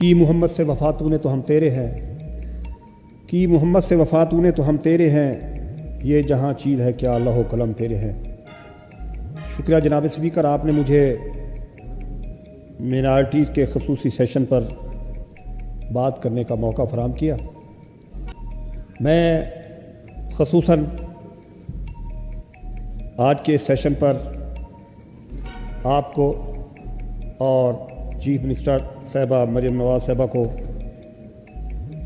کی محمد سے وفا تو نے تو ہم تیرے ہیں، کی محمد سے وفا تو نے تو ہم تیرے ہیں، یہ جہاں چیز ہے کیا اللہ و قلم تیرے ہیں۔ شکریہ جناب اسپیکر، آپ نے مجھے مینارٹیز کے خصوصی سیشن پر بات کرنے کا موقع فراہم کیا۔ میں خصوصاً آج کے سیشن پر آپ کو اور چیف منسٹر صاحبہ مریم نواز صاحبہ کو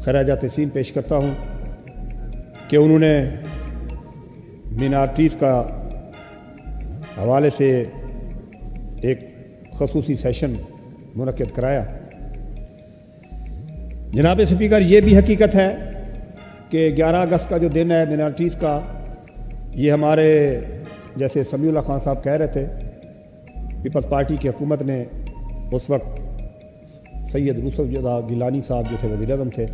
خراج تحسین پیش کرتا ہوں کہ انہوں نے مینارٹیز کا حوالے سے ایک خصوصی سیشن منعقد کرایا۔ جناب اسپیکر، یہ بھی حقیقت ہے کہ 11 اگست کا جو دن ہے مینارٹیز کا، یہ ہمارے جیسے سمیع اللہ خان صاحب کہہ رہے تھے، پیپلز پارٹی کی حکومت نے اس وقت سید یوسف جدہ گیلانی صاحب جو تھے وزیر اعظم تھے،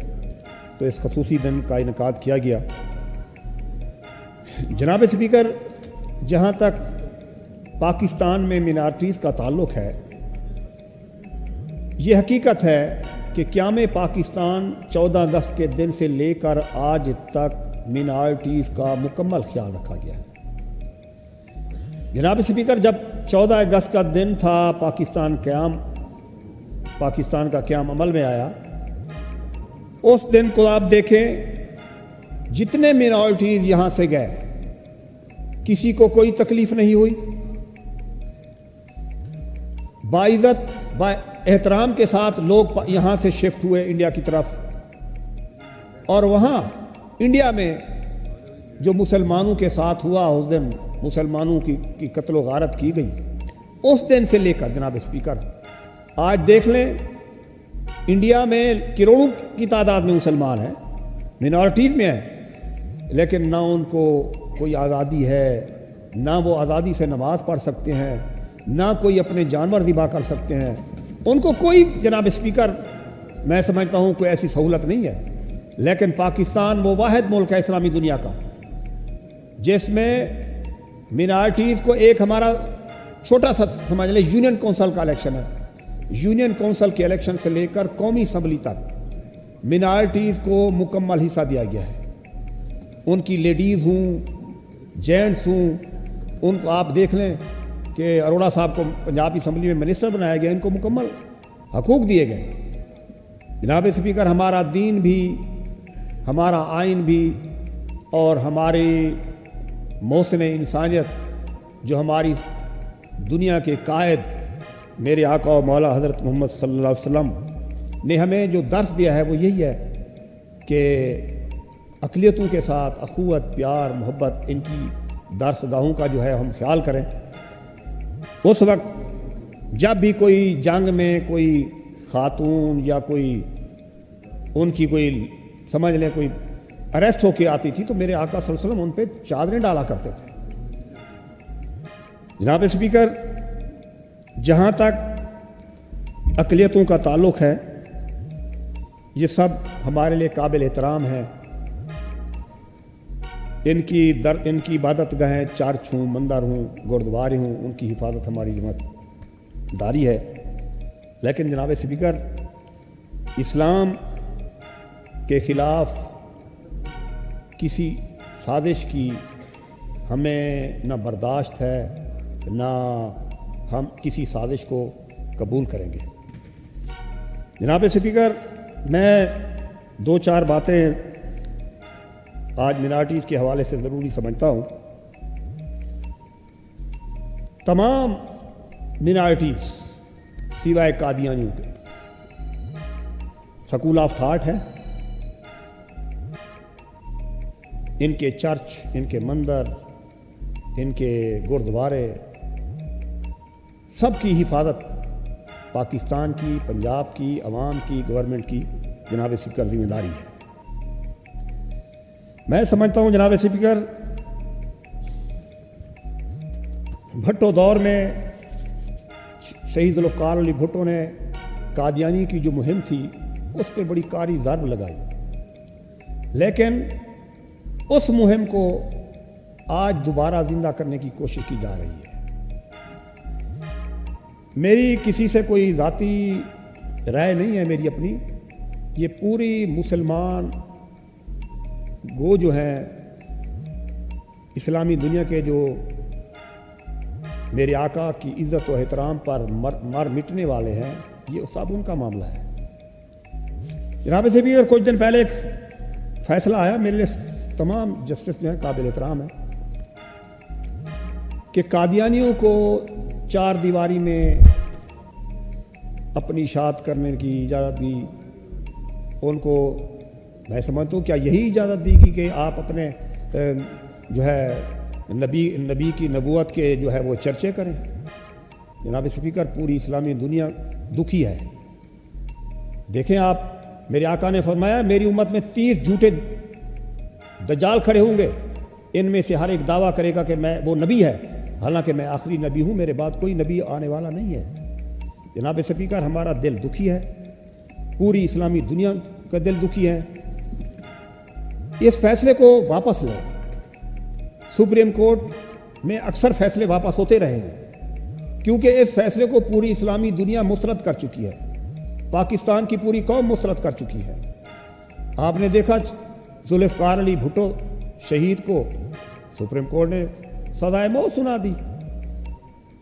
تو اس خصوصی دن کا انعقاد کیا گیا۔ جناب اسپیکر، جہاں تک پاکستان میں مینارٹیز کا تعلق ہے، یہ حقیقت ہے کہ قیام پاکستان 14 اگست کے دن سے لے کر آج تک مینارٹیز کا مکمل خیال رکھا گیا ہے۔ جناب اسپیکر، جب 14 اگست کا دن تھا، پاکستان کا قیام عمل میں آیا، اس دن کو آپ دیکھیں، جتنے مینارٹیز یہاں سے گئے کسی کو کوئی تکلیف نہیں ہوئی، باعزت با احترام کے ساتھ لوگ یہاں سے شفٹ ہوئے انڈیا کی طرف، اور وہاں انڈیا میں جو مسلمانوں کے ساتھ ہوا اس دن مسلمانوں کی قتل و غارت کی گئی، اس دن سے لے کر جناب اسپیکر آج دیکھ لیں، انڈیا میں کروڑوں کی تعداد میں مسلمان ہیں، مینارٹیز میں ہیں، لیکن نہ ان کو کوئی آزادی ہے، نہ وہ آزادی سے نماز پڑھ سکتے ہیں، نہ کوئی اپنے جانور ذبح کر سکتے ہیں، ان کو کوئی جناب اسپیکر میں سمجھتا ہوں کوئی ایسی سہولت نہیں ہے۔ لیکن پاکستان وہ واحد ملک ہے اسلامی دنیا کا جس میں مینارٹیز کو ایک ہمارا چھوٹا سا سمجھ لیں یونین کونسل کا الیکشن ہے، یونین کونسل کے الیکشن سے لے کر قومی اسمبلی تک مینارٹیز کو مکمل حصہ دیا گیا ہے۔ ان کی لیڈیز ہوں، جینٹس ہوں، ان کو آپ دیکھ لیں کہ اروڑا صاحب کو پنجاب اسمبلی میں منسٹر بنایا گیا، ان کو مکمل حقوق دیے گئے۔ جناب اسپیکر، ہمارا دین بھی، ہمارا آئین بھی، اور ہماری محسن انسانیت جو ہماری دنیا کے قائد میرے آقا و مولا حضرت محمد صلی اللہ علیہ وسلم نے ہمیں جو درس دیا ہے وہ یہی ہے کہ اقلیتوں کے ساتھ اخوت، پیار، محبت، ان کی درس گاہوں کا جو ہے ہم خیال کریں۔ اس وقت جب بھی کوئی جنگ میں کوئی خاتون یا کوئی ان کی کوئی سمجھ لیں کوئی اریسٹ ہو کے آتی تھی تو میرے آقا صلی اللہ علیہ وسلم ان پہ چادریں ڈالا کرتے تھے۔ جناب اسپیکر، جہاں تک اقلیتوں کا تعلق ہے، یہ سب ہمارے لیے قابل احترام ہے۔ ان کی عبادت گاہیں چرچ ہوں، مندر ہوں، گردوارے ہوں، ان کی حفاظت ہماری ذمہ داری ہے۔ لیکن جناب اسپیکر، اسلام کے خلاف کسی سازش کی ہمیں نہ برداشت ہے، نہ ہم کسی سازش کو قبول کریں گے۔ جناب اسپیکر، میں 2-4 باتیں آج مینارٹیز کے حوالے سے ضروری سمجھتا ہوں۔ تمام مینارٹیز سوائے قادیانیوں کے سکول آف تھاٹ ہے، ان کے چرچ، ان کے مندر، ان کے گردوارے، سب کی حفاظت پاکستان کی، پنجاب کی عوام کی، گورنمنٹ کی جناب اسپیکر ذمہ داری ہے۔ میں سمجھتا ہوں جناب اسپیکر، بھٹو دور میں شہید ذوالفقار علی بھٹو نے قادیانی کی جو مہم تھی اس پہ بڑی کاری ضرب لگائی، لیکن اس مہم کو آج دوبارہ زندہ کرنے کی کوشش کی جا رہی ہے۔ میری کسی سے کوئی ذاتی رائے نہیں ہے میری اپنی، یہ پوری مسلمان گو جو ہیں اسلامی دنیا کے جو میرے آقا کی عزت و احترام پر مر مٹنے والے ہیں، یہ سب ان کا معاملہ ہے۔ جناب سپیکر، کچھ دن پہلے ایک فیصلہ آیا، میرے لیے تمام جسٹس جو ہیں قابل احترام ہیں، کہ قادیانیوں کو چار دیواری میں اپنی اشاعت کرنے کی اجازت دی۔ ان کو میں سمجھتا ہوں کیا یہی اجازت دی گئی کہ آپ اپنے جو ہے نبی کی نبوت کے جو ہے وہ چرچے کریں؟ جناب سپیکر، پوری اسلامی دنیا دکھی ہے۔ دیکھیں آپ، میرے آقا نے فرمایا میری امت میں 30 جھوٹے دجال کھڑے ہوں گے، ان میں سے ہر ایک دعویٰ کرے گا کہ وہ نبی ہے، حالانکہ میں آخری نبی ہوں، میرے بعد کوئی نبی آنے والا نہیں ہے۔ جناب سپیکر، ہمارا دل دکھی ہے، پوری اسلامی دنیا کا دل دکھی ہے۔ اس فیصلے کو واپس لیں۔ سپریم کورٹ میں اکثر فیصلے واپس ہوتے رہے ہیں، کیونکہ اس فیصلے کو پوری اسلامی دنیا مسترد کر چکی ہے، پاکستان کی پوری قوم مسترد کر چکی ہے۔ آپ نے دیکھا ذوالفقار علی بھٹو شہید کو سپریم کورٹ نے سزائے موت سنا دی۔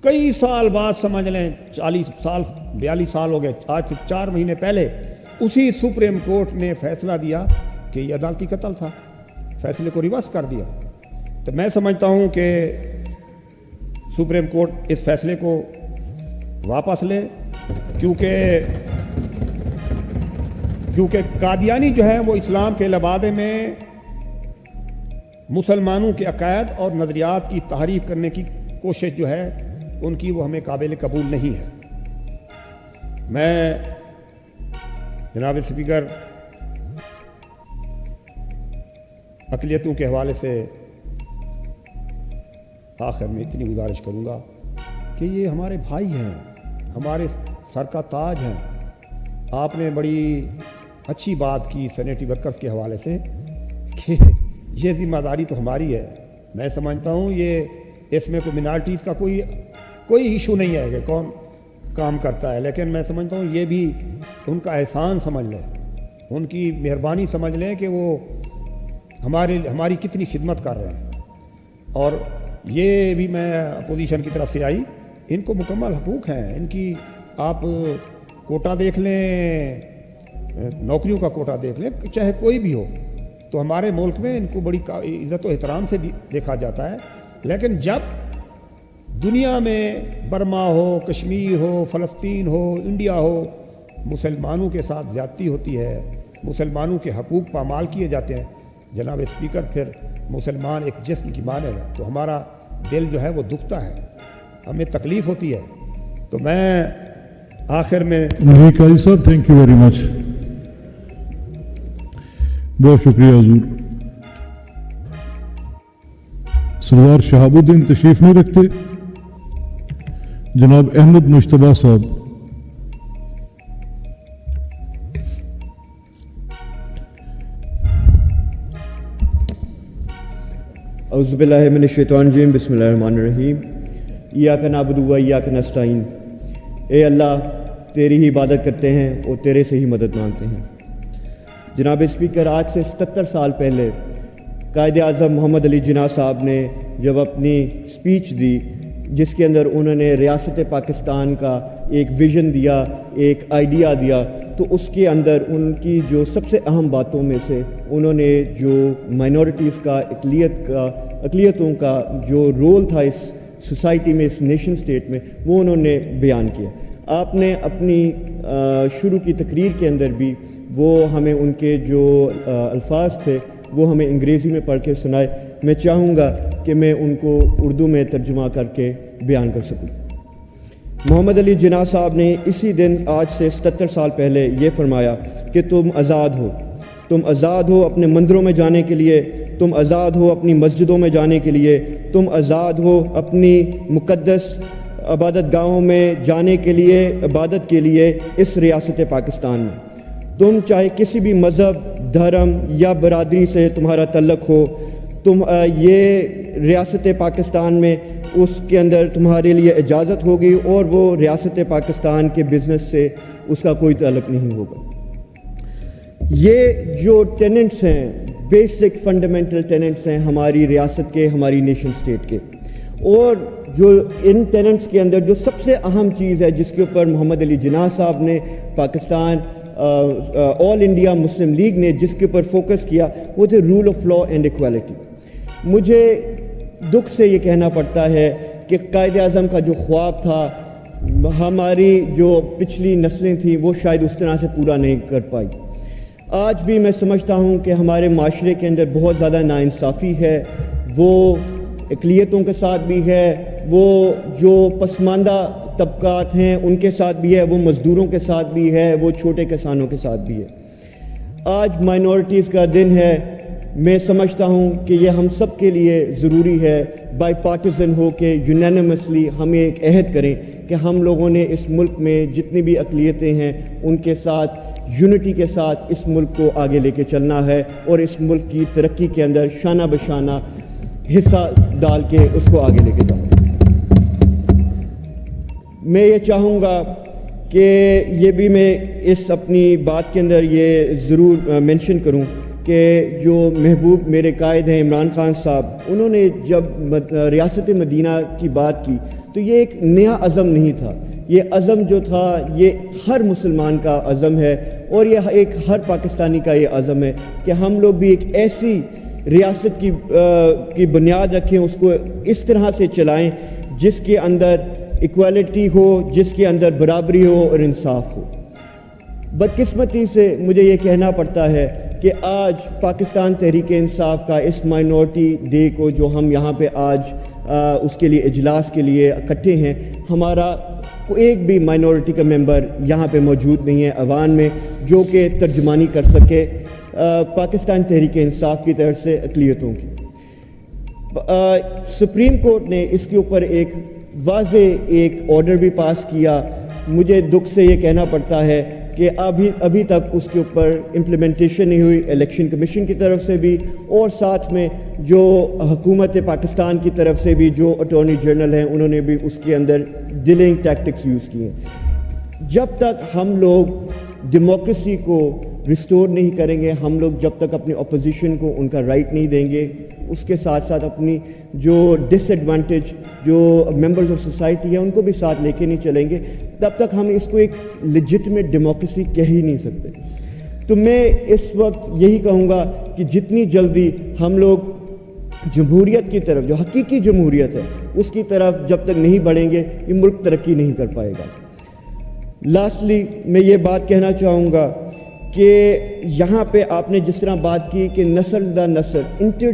کئی سال بعد، سمجھ لیں 40 سال 42 سال ہو گئے، آج سے 4 مہینے پہلے اسی سپریم کورٹ نے فیصلہ دیا کہ یہ عدالتی قتل تھا، فیصلے کو ریورس کر دیا۔ تو میں سمجھتا ہوں کہ سپریم کورٹ اس فیصلے کو واپس لے، کیونکہ قادیانی جو ہے وہ اسلام کے لبادے میں مسلمانوں کے عقائد اور نظریات کی تحریف کرنے کی کوشش جو ہے ان کی، وہ ہمیں قابل قبول نہیں ہے۔ میں جناب سپیکر اقلیتوں کے حوالے سے آخر میں اتنی گزارش کروں گا کہ یہ ہمارے بھائی ہیں، ہمارے سر کا تاج ہیں۔ آپ نے بڑی اچھی بات کی سینیٹری ورکرز کے حوالے سے کہ یہ ذمہ داری تو ہماری ہے۔ میں سمجھتا ہوں یہ اس میں کوئی منارٹیز کا کوئی ایشو نہیں ہے کہ کون کام کرتا ہے، لیکن میں سمجھتا ہوں یہ بھی ان کا احسان سمجھ لیں، ان کی مہربانی سمجھ لیں کہ وہ ہماری کتنی خدمت کر رہے ہیں۔ اور یہ بھی میں اپوزیشن کی طرف سے آئی، ان کو مکمل حقوق ہیں، ان کی آپ کوٹا دیکھ لیں، نوکریوں کا کوٹا دیکھ لیں، چاہے کوئی بھی ہو، تو ہمارے ملک میں ان کو بڑی عزت و احترام سے دیکھا جاتا ہے۔ لیکن جب دنیا میں برما ہو، کشمیر ہو، فلسطین ہو، انڈیا ہو، مسلمانوں کے ساتھ زیادتی ہوتی ہے، مسلمانوں کے حقوق پامال کیے جاتے ہیں، جناب اسپیکر، پھر مسلمان ایک جسم کی مانند ہے، تو ہمارا دل جو ہے وہ دکھتا ہے، ہمیں تکلیف ہوتی ہے۔ تو میں آخر میں قاضی صاحب تھینک یو ویری مچ، بہت شکریہ حضور۔ سردار شہاب الدین تشریف نہیں رکھتے؟ جناب احمد مشتبہ صاحب۔ اعوذ باللہ من الشیطان الرجیم، بسم اللہ الرحمن الرحیم۔ ایاک نعبد و ایاک نستعین۔ اے اللہ، تیری ہی عبادت کرتے ہیں اور تیرے سے ہی مدد مانگتے ہیں۔ جناب اسپیکر، آج سے 77 سال پہلے قائد اعظم محمد علی جناح صاحب نے جب اپنی اسپیچ دی، جس کے اندر انہوں نے ریاست پاکستان کا ایک ویژن دیا، ایک آئیڈیا دیا، تو اس کے اندر ان کی جو سب سے اہم باتوں میں سے انہوں نے جو مائنورٹیز کا، اقلیتوں کا جو رول تھا اس سوسائٹی میں، اس نیشن سٹیٹ میں، وہ انہوں نے بیان کیا۔ آپ نے اپنی شروع کی تقریر کے اندر بھی وہ ہمیں ان کے جو الفاظ تھے وہ ہمیں انگریزی میں پڑھ کے سنائے۔ میں چاہوں گا کہ میں ان کو اردو میں ترجمہ کر کے بیان کر سکوں۔ محمد علی جناح صاحب نے اسی دن آج سے 77 سال پہلے یہ فرمایا کہ تم آزاد ہو، تم آزاد ہو اپنے مندروں میں جانے کے لیے، تم آزاد ہو اپنی مسجدوں میں جانے کے لیے، تم آزاد ہو اپنی مقدس عبادت گاہوں میں جانے کے لیے، عبادت کے لیے اس ریاست پاکستان میں۔ تم چاہے کسی بھی مذہب، دھرم یا برادری سے تمہارا تعلق ہو، تم یہ ریاست پاکستان میں اس کے اندر تمہارے لیے اجازت ہوگی، اور وہ ریاست پاکستان کے بزنس سے اس کا کوئی تعلق نہیں ہوگا۔ یہ جو ٹیننٹس ہیں، بیسک فنڈامنٹل ٹیننٹس ہیں ہماری ریاست کے، ہماری نیشن سٹیٹ کے، اور جو ان ٹیننٹس کے اندر جو سب سے اہم چیز ہے جس کے اوپر محمد علی جناح صاحب نے، Pakistan all India Muslim League نے جس کے اوپر فوکس کیا، وہ تھے rule of law and equality. مجھے دکھ سے یہ کہنا پڑتا ہے کہ قائد اعظم کا جو خواب تھا، ہماری جو پچھلی نسلیں تھیں وہ شاید اس طرح سے پورا نہیں کر پائی۔ آج بھی میں سمجھتا ہوں کہ ہمارے معاشرے کے اندر بہت زیادہ ناانصافی ہے، وہ اقلیتوں کے ساتھ بھی ہے، وہ جو پسماندہ طبقات ہیں ان کے ساتھ بھی ہے، وہ مزدوروں کے ساتھ بھی ہے، وہ چھوٹے کسانوں کے ساتھ بھی ہے۔ آج مائنورٹیز کا دن ہے، میں سمجھتا ہوں کہ یہ ہم سب کے لیے ضروری ہے بائی پارٹیزن ہو کے یونینیمسلی ہمیں ایک عہد کریں کہ ہم لوگوں نے اس ملک میں جتنی بھی اقلیتیں ہیں ان کے ساتھ یونٹی کے ساتھ اس ملک کو آگے لے کے چلنا ہے، اور اس ملک کی ترقی کے اندر شانہ بشانہ حصہ ڈال کے اس کو آگے لے کے جاؤں۔ میں یہ چاہوں گا کہ یہ بھی میں اس اپنی بات کے اندر یہ ضرور مینشن کروں کہ جو محبوب میرے قائد ہیں عمران خان صاحب، انہوں نے جب ریاست مدینہ کی بات کی تو یہ ایک نیا عزم نہیں تھا، یہ عزم جو تھا یہ ہر مسلمان کا عزم ہے، اور یہ ایک ہر پاکستانی کا یہ عزم ہے کہ ہم لوگ بھی ایک ایسی ریاست کی بنیاد رکھیں، اس کو اس طرح سے چلائیں جس کے اندر ایکویلٹی ہو، جس کے اندر برابری ہو اور انصاف ہو۔ بدقسمتی سے مجھے یہ کہنا پڑتا ہے کہ آج پاکستان تحریک انصاف کا اس مائنورٹی ڈے کو جو ہم یہاں پہ آج اس کے لیے اجلاس کے لیے اکٹھے ہیں، ہمارا ایک بھی مائنورٹی کا ممبر یہاں پہ موجود نہیں ہے ایوان میں جو کہ ترجمانی کر سکے پاکستان تحریک انصاف کی طرف سے اقلیتوں کی۔ سپریم کورٹ نے اس کے اوپر ایک واضح ایک آرڈر بھی پاس کیا۔ مجھے دکھ سے یہ کہنا پڑتا ہے کہ ابھی تک اس کے اوپر امپلیمنٹیشن نہیں ہوئی، الیکشن کمیشن کی طرف سے بھی، اور ساتھ میں جو حکومت پاکستان کی طرف سے بھی جو اٹارنی جنرل ہیں انہوں نے بھی اس کے اندر ڈیلنگ ٹیکٹکس یوز کیے ہیں۔ جب تک ہم لوگ ڈیموکریسی کو ریسٹور نہیں کریں گے، ہم لوگ جب تک اپنی اپوزیشن کو ان کا رائٹ نہیں دیں گے، اس کے ساتھ ساتھ اپنی جو ڈس ایڈوانٹیج جو ممبرز آف سوسائٹی ہیں ان کو بھی ساتھ لے کے نہیں چلیں گے، تب تک ہم اس کو ایک لیجٹمیٹ ڈیموکریسی کہہ ہی نہیں سکتے۔ تو میں اس وقت یہی کہوں گا کہ جتنی جلدی ہم لوگ جمہوریت کی طرف، جو حقیقی جمہوریت ہے، اس کی طرف جب تک نہیں بڑھیں گے یہ ملک ترقی نہیں کر پائے گا۔ لاسٹلی میں یہ بات کہنا چاہوں گا کہ یہاں پہ آپ نے جس طرح بات کی کہ نسل دا نسل، inter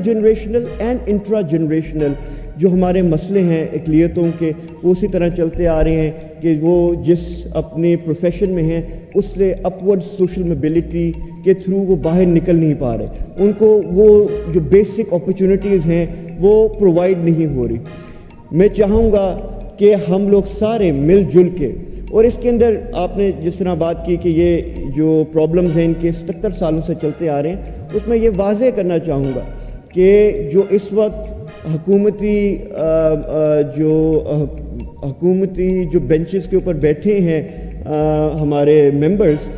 generational and intragenerational جو ہمارے مسئلے ہیں اقلیتوں کے، وہ اسی طرح چلتے آ رہے ہیں کہ وہ جس اپنے پروفیشن میں ہیں اس سے اپورڈ سوشل موبلٹی کے تھرو وہ باہر نکل نہیں پا رہے، ان کو وہ جو بیسک اپرچونٹیز ہیں وہ پرووائڈ نہیں ہو رہی۔ میں چاہوں گا کہ ہم لوگ سارے مل جل کے، اور اس کے اندر آپ نے جس طرح بات کی کہ یہ جو پرابلمز ہیں ان کے 77 سالوں سے چلتے آ رہے ہیں، اس میں یہ واضح کرنا چاہوں گا کہ جو اس وقت حکومتی جو بینچز کے اوپر بیٹھے ہیں ہمارے ممبرز،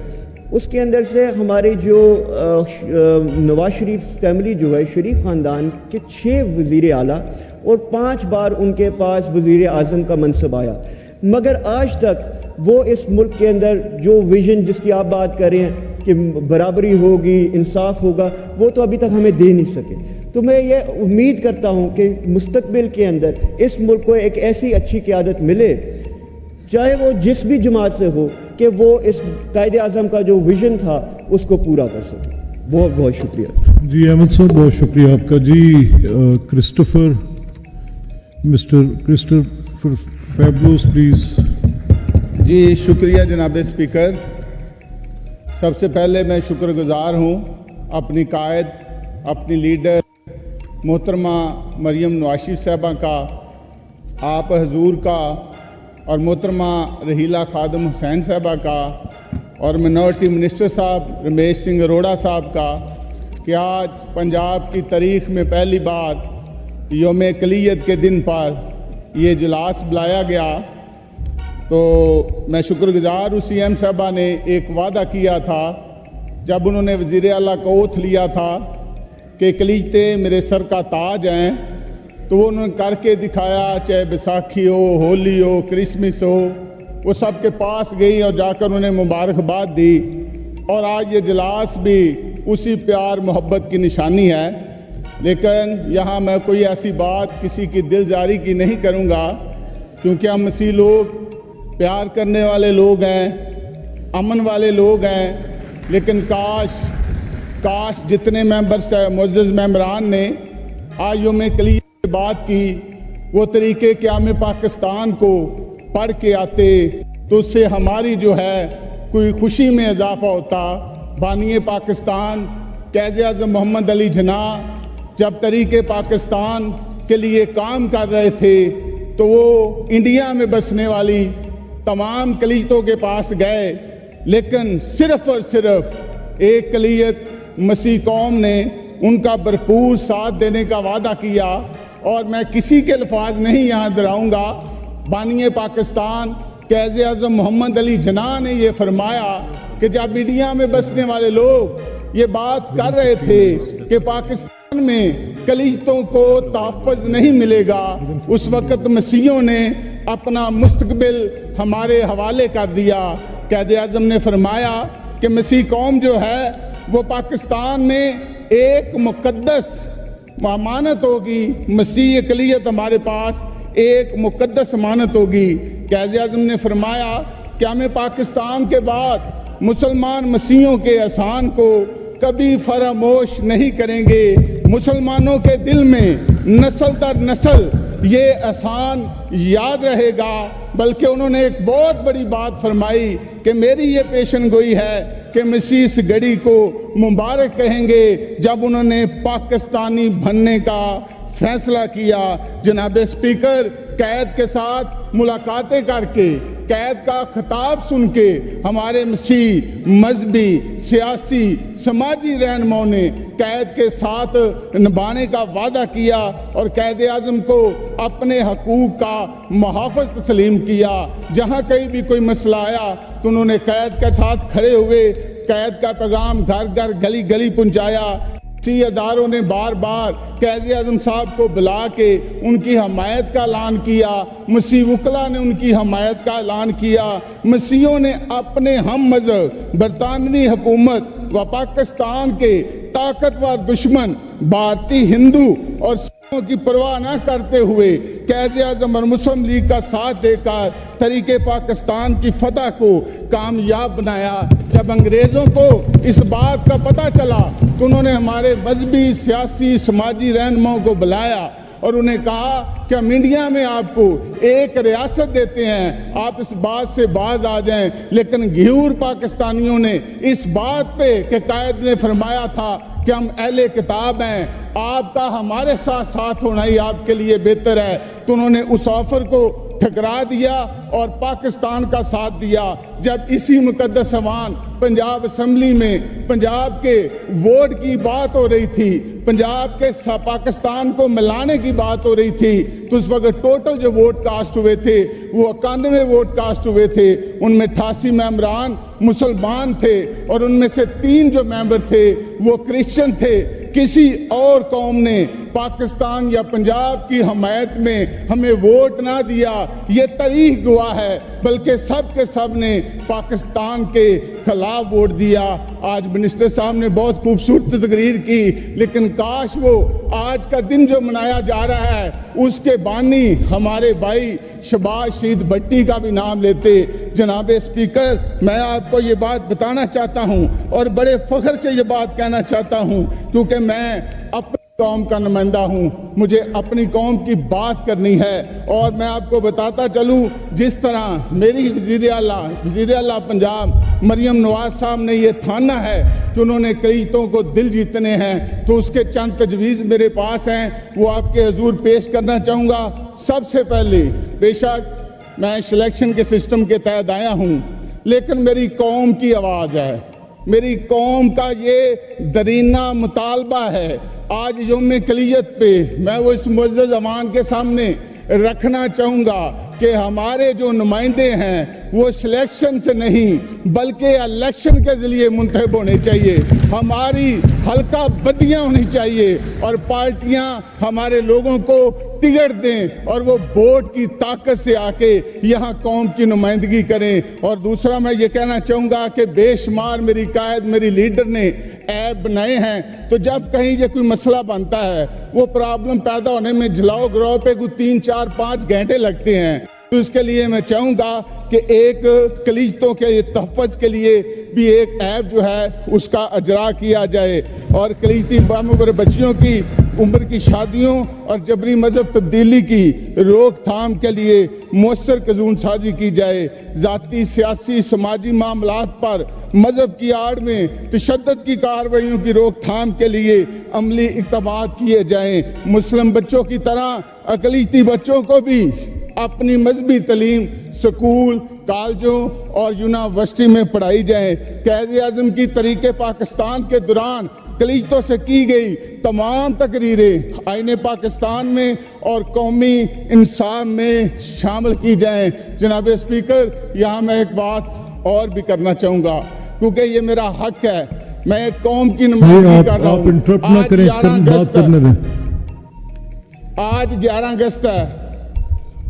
اس کے اندر سے ہمارے جو نواز شریف فیملی جو ہے، شریف خاندان کے 6 وزیر اعلیٰ اور 5 بار ان کے پاس وزیر اعظم کا منصب آیا، مگر آج تک وہ اس ملک کے اندر جو ویژن جس کی آپ بات کر رہے ہیں کہ برابری ہوگی، انصاف ہوگا، وہ تو ابھی تک ہمیں دے نہیں سکے۔ تو میں یہ امید کرتا ہوں کہ مستقبل کے اندر اس ملک کو ایک ایسی اچھی قیادت ملے، چاہے وہ جس بھی جماعت سے ہو، کہ وہ اس قائد اعظم کا جو ویژن تھا اس کو پورا کر سکے۔ بہت بہت شکریہ جی احمد صاحب، بہت شکریہ آپ کا۔ جی مسٹر کرسٹوفر فیبلوس پلیز۔ جی شکریہ جناب اسپیکر۔ سب سے پہلے میں شکر گزار ہوں اپنی قائد، اپنی لیڈر محترمہ مریم نواز شریف صاحبہ کا، آپ حضور کا، اور محترمہ رحیلہ خادم حسین صاحبہ کا، اور منورٹی منسٹر صاحب رمیش سنگھ اروڑا صاحب کا، کہ آج پنجاب کی تاریخ میں پہلی بار یوم اقلیت کے دن پر یہ اجلاس بلایا گیا۔ تو میں شکر گزار ہوں سی ایم صاحبہ نے ایک وعدہ کیا تھا جب انہوں نے وزیر اعلیٰ کا اوتھ لیا تھا کہ کلیجتے میرے سر کا تاج ہیں، تو وہ انہوں نے کر کے دکھایا، چاہے بیساکھی ہو، ہولی ہو، کرسمس ہو، وہ سب کے پاس گئی اور جا کر انہوں نے مبارکباد دی، اور آج یہ اجلاس بھی اسی پیار محبت کی نشانی ہے۔ لیکن یہاں میں کوئی ایسی بات کسی کی دلزاری کی نہیں کروں گا، کیونکہ ہم مسیح لوگ پیار کرنے والے لوگ ہیں، امن والے لوگ ہیں، لیکن کاش جتنے ممبرس معزز ممبران نے آج یوم کلیجہ کی بات کی وہ طریقے قیام پاکستان کو پڑھ کے آتے تو اس سے ہماری جو ہے کوئی خوشی میں اضافہ ہوتا۔ بانی پاکستان قائد اعظم محمد علی جناح جب تحریک پاکستان کے لیے کام کر رہے تھے تو وہ انڈیا میں بسنے والی تمام کلیجتوں کے پاس گئے، لیکن صرف اور صرف ایک کلیت مسیح قوم نے ان کا بھرپور ساتھ دینے کا وعدہ کیا، اور میں کسی کے الفاظ نہیں یہاں دہراؤں گا۔ بانی پاکستان قائد اعظم محمد علی جناح نے یہ فرمایا کہ جب انڈیا میں بسنے والے لوگ یہ بات کر رہے تھے کہ پاکستان میں کلیجتوں کو تحفظ نہیں ملے گا، اس وقت مسیحیوں نے اپنا مستقبل ہمارے حوالے کر دیا۔ قائد اعظم نے فرمایا کہ مسیح قوم جو ہے وہ پاکستان میں ایک مقدس امانت ہوگی، مسیح اقلیت ہمارے پاس ایک مقدس امانت ہوگی۔ قائد اعظم نے فرمایا کہ ہمیں پاکستان کے بعد مسلمان مسیحیوں کے احسان کو کبھی فراموش نہیں کریں گے، مسلمانوں کے دل میں نسل در نسل یہ احسان یاد رہے گا۔ بلکہ انہوں نے ایک بہت بڑی بات فرمائی کہ میری یہ پیشن گوئی ہے کہ مسیح اس گھڑی کو مبارک کہیں گے جب انہوں نے پاکستانی بننے کا فیصلہ کیا۔ جناب اسپیکر، قائد کے ساتھ ملاقاتیں کر کے، قائد کا خطاب سن کے ہمارے مسیح مذہبی، سیاسی، سماجی رہنماؤں نے قائد کے ساتھ نبھانے کا وعدہ کیا اور قائد اعظم کو اپنے حقوق کا محافظ تسلیم کیا۔ جہاں کہیں بھی کوئی مسئلہ آیا تو انہوں نے قائد کے ساتھ کھڑے ہوئے، قائد کا پیغام گھر گھر گلی گلی پہنچایا۔ مسیحی اداروں نے بار بار قائد اعظم صاحب کو بلا کے ان کی حمایت کا اعلان کیا، مسیح وکلا نے ان کی حمایت کا اعلان کیا۔ مسیحیوں نے اپنے ہم مذہب برطانوی حکومت و پاکستان کے طاقتور دشمن بھارتی ہندو اور سکھوں کی پرواہ نہ کرتے ہوئے قائد اعظم اور مسلم لیگ کا ساتھ دے کر تحریک پاکستان کی فتح کو کامیاب بنایا۔ جب انگریزوں کو اس بات کا پتہ چلا تو انہوں نے ہمارے مذہبی، سیاسی، سماجی رہنماؤں کو بلایا اور انہیں کہا کہ ہم انڈیا میں آپ کو ایک ریاست دیتے ہیں، آپ اس بات سے باز آ جائیں۔ لیکن غیور پاکستانیوں نے اس بات پہ کہ قائد نے فرمایا تھا کہ ہم اہل کتاب ہیں، آپ کا ہمارے ساتھ ساتھ ہونا ہی آپ کے لیے بہتر ہے، تو انہوں نے اس آفر کو ٹھکرا دیا اور پاکستان کا ساتھ دیا۔ جب اسی مقدس ایوان پنجاب اسمبلی میں پنجاب کے ووٹ کی بات ہو رہی تھی، پنجاب کے پاکستان کو ملانے کی بات ہو رہی تھی، تو اس وقت ٹوٹل جو ووٹ کاسٹ ہوئے تھے وہ 91 ووٹ کاسٹ ہوئے تھے، ان میں 88 ممبران مسلمان تھے اور ان میں سے 3 جو ممبر تھے وہ کرسچن تھے۔ کسی اور قوم نے پاکستان یا پنجاب کی حمایت میں ہمیں ووٹ نہ دیا، یہ تاریخ گواہ ہے، بلکہ سب کے سب نے پاکستان کے خلاف ووٹ دیا۔ آج منسٹر صاحب نے بہت خوبصورت تقریر کی، لیکن کاش وہ آج کا دن جو منایا جا رہا ہے اس کے بانی ہمارے بھائی شہباز شہید بھٹی کا بھی نام لیتے۔ جناب اسپیکر، میں آپ کو یہ بات بتانا چاہتا ہوں اور بڑے فخر سے یہ بات کہنا چاہتا ہوں، کیونکہ میں اپنی قوم کا نمائندہ ہوں، مجھے اپنی قوم کی بات کرنی ہے۔ اور میں آپ کو بتاتا چلوں، جس طرح میری وزیر اعلیٰ پنجاب مریم نواز صاحب نے یہ ٹھانا ہے کہ انہوں نے کلیجتوں کو دل جیتنے ہیں، تو اس کے چند تجویز میرے پاس ہیں، وہ آپ کے حضور پیش کرنا چاہوں گا۔ سب سے پہلے، بے شک میں سلیکشن کے سسٹم کے تحت آیا ہوں، لیکن میری قوم کی آواز ہے، میری قوم کا یہ درینہ مطالبہ ہے۔ آج یوم کلیت پہ میں وہ اس معزز ایوان کے سامنے رکھنا چاہوں گا کہ ہمارے جو نمائندے ہیں وہ سلیکشن سے نہیں بلکہ الیکشن کے ذریعے منتخب ہونے چاہیے. ہماری حلقہ بدیاں ہونی چاہیے اور پارٹیاں ہمارے لوگوں کو ٹکٹ دیں اور وہ ووٹ کی طاقت سے آ کے یہاں قوم کی نمائندگی کریں. اور دوسرا میں یہ کہنا چاہوں گا کہ بے شمار میری قائد میری لیڈر نے ایپ بنائے ہیں, تو جب کہیں یہ کوئی مسئلہ بنتا ہے وہ پرابلم پیدا ہونے میں جلاؤ گروہ پہ کوئی 3 4 5 گھنٹے لگتے ہیں. تو اس کے لیے میں چاہوں گا کہ ایک کلیجتوں کے تحفظ کے لیے بھی ایک ایپ جو ہے اس کا اجرا کیا جائے اور کلیجتی بامعمر بچیوں کی عمر کی شادیوں اور جبری مذہب تبدیلی کی روک تھام کے لیے مؤثر قانون سازی کی جائے. ذاتی سیاسی سماجی معاملات پر مذہب کی آڑ میں تشدد کی کارروائیوں کی روک تھام کے لیے عملی اقدامات کیے جائیں. مسلم بچوں کی طرح اقلیتی بچوں کو بھی اپنی مذہبی تعلیم سکول کالجوں اور یونیورسٹی میں پڑھائی جائے. قائد اعظم کی تحریک پاکستان کے دوران کلیجتوں سے کی گئی تمام تقریریں آئین پاکستان میں اور قومی انصاف میں شامل کی جائیں. جناب اسپیکر, یہاں میں ایک بات اور بھی کرنا چاہوں گا کیونکہ یہ میرا حق ہے, میں ایک قوم کی نمائندگی کر رہا ہوں. آج 11 اگست ہے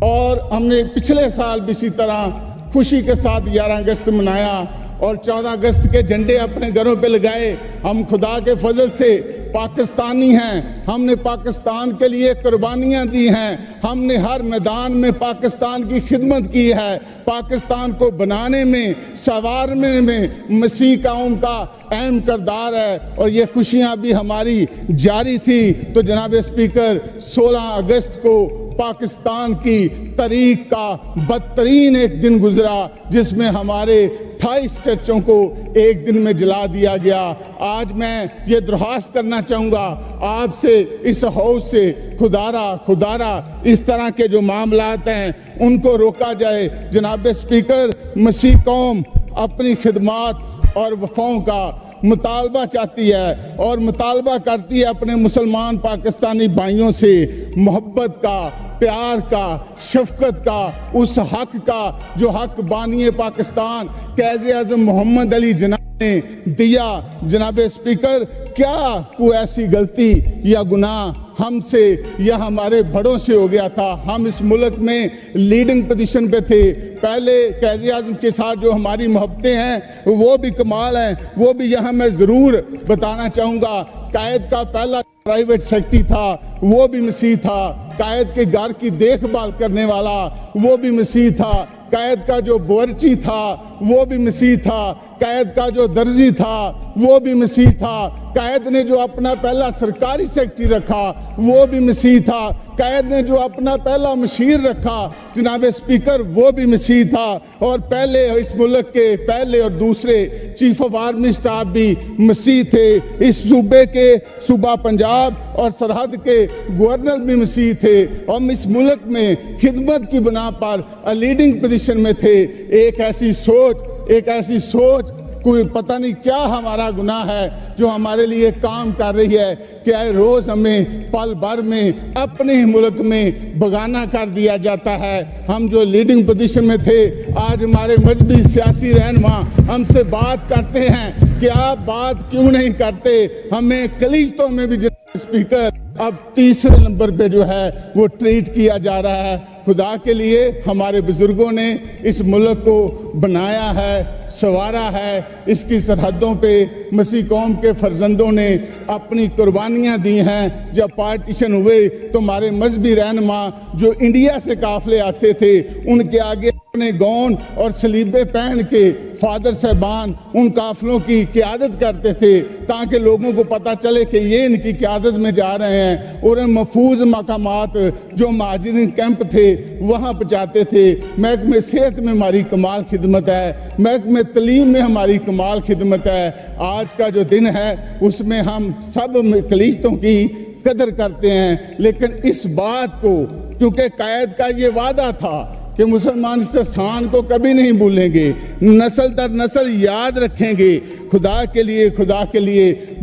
اور ہم نے پچھلے سال بھی اسی طرح خوشی کے ساتھ 11 اگست منایا اور 14 اگست کے جھنڈے اپنے گھروں پہ لگائے. ہم خدا کے فضل سے پاکستانی ہیں, ہم نے پاکستان کے لیے قربانیاں دی ہیں, ہم نے ہر میدان میں پاکستان کی خدمت کی ہے. پاکستان کو بنانے میں سنوارنے میں مسیح قوم کا اہم کردار ہے اور یہ خوشیاں بھی ہماری جاری تھی. تو جناب اسپیکر, 16 اگست کو پاکستان کی تاریخ کا بدترین ایک دن گزرا جس میں ہمارے 28 چرچوں کو ایک دن میں جلا دیا گیا. آج میں یہ درخواست کرنا چاہوں گا آپ سے, اس ہاؤس سے, خدارا اس طرح کے جو معاملات ہیں ان کو روکا جائے. جناب اسپیکر, مسیح قوم اپنی خدمات اور وفاؤں کا مطالبہ چاہتی ہے اور مطالبہ کرتی ہے اپنے مسلمان پاکستانی بھائیوں سے محبت کا, پیار کا, شفقت کا, اس حق کا جو حق بانی پاکستان قائد اعظم محمد علی جناح نے دیا. جناب اسپیکر, کیا کوئی ایسی غلطی یا گناہ ہم سے یا ہمارے بڑوں سے ہو گیا تھا؟ ہم اس ملک میں لیڈنگ پوزیشن پہ تھے. پہلے قائد اعظم کے ساتھ جو ہماری محبتیں ہیں وہ بھی کمال ہیں, وہ بھی یہاں میں ضرور بتانا چاہوں گا. قائد کا پہلا پرائیویٹ سیکٹری تھا وہ بھی مسیح تھا. قائد کے گھر کی دیکھ بھال کرنے والا وہ بھی مسیح تھا. قائد کا جو باورچی تھا وہ بھی مسیح تھا. قائد کا جو درزی تھا وہ بھی مسیح تھا. قائد نے جو اپنا پہلا سرکاری سیکٹری رکھا وہ بھی مسیح تھا. قائد نے جو اپنا پہلا مشیر رکھا جناب اسپیکر وہ بھی مسیح تھا. اور پہلے اس ملک کے پہلے اور دوسرے چیف آف آرمی اسٹاف بھی مسیح تھے. اس صوبے کے صوبہ پنجاب اور سرحد کے گورنر بھی مسیح تھے. ہم اس ملک میں خدمت کی بنا پر لیڈنگ پوزیشن میں تھے. ایک ایسی سوچ کوئی پتہ نہیں کیا ہمارا گناہ ہے جو ہمارے لیے کام کر رہی ہے کہ اے روز ہمیں پل بھر میں اپنے ہی ملک میں بگانا کر دیا جاتا ہے. ہم جو لیڈنگ پوزیشن میں تھے آج ہمارے مذہبی سیاسی رہنما ہم سے بات کرتے ہیں کہ آپ بات کیوں نہیں کرتے. ہمیں کلیجتوں میں بھی اسپیکر اب تیسرے نمبر پہ جو ہے وہ ٹریٹ کیا جا رہا ہے. خدا کے لیے ہمارے بزرگوں نے اس ملک کو بنایا ہے, سنوارا ہے. اس کی سرحدوں پہ مسیح قوم کے فرزندوں نے اپنی قربانیاں دی ہیں. جب پارٹیشن ہوئے تو ہمارے مذہبی رہنما جو انڈیا سے قافلے آتے تھے ان کے آگے اپنے گون اور سلیبے پہن کے فادر صاحبان ان قافلوں کی قیادت کرتے تھے تاکہ لوگوں کو پتہ چلے کہ یہ ان کی قیادت میں جا رہے ہیں. اور محفوظ مقامات جو مہاجرین کیمپ تھے وہاں پہنچاتے تھے. محکمہ صحت میں ہماری کمال خدمت ہے, محکمہ تعلیم میں ہماری کمال خدمت ہے. آج کا جو دن ہے اس میں ہم سب کلیجتوں کی قدر کرتے ہیں, لیکن اس بات کو کیونکہ قائد کا یہ وعدہ تھا کہ مسلمان اس احسان کو کبھی نہیں بھولیں گے, نسل در نسل یاد رکھیں گے. خدا کے لیے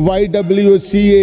YWCA,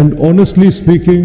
And honestly speaking,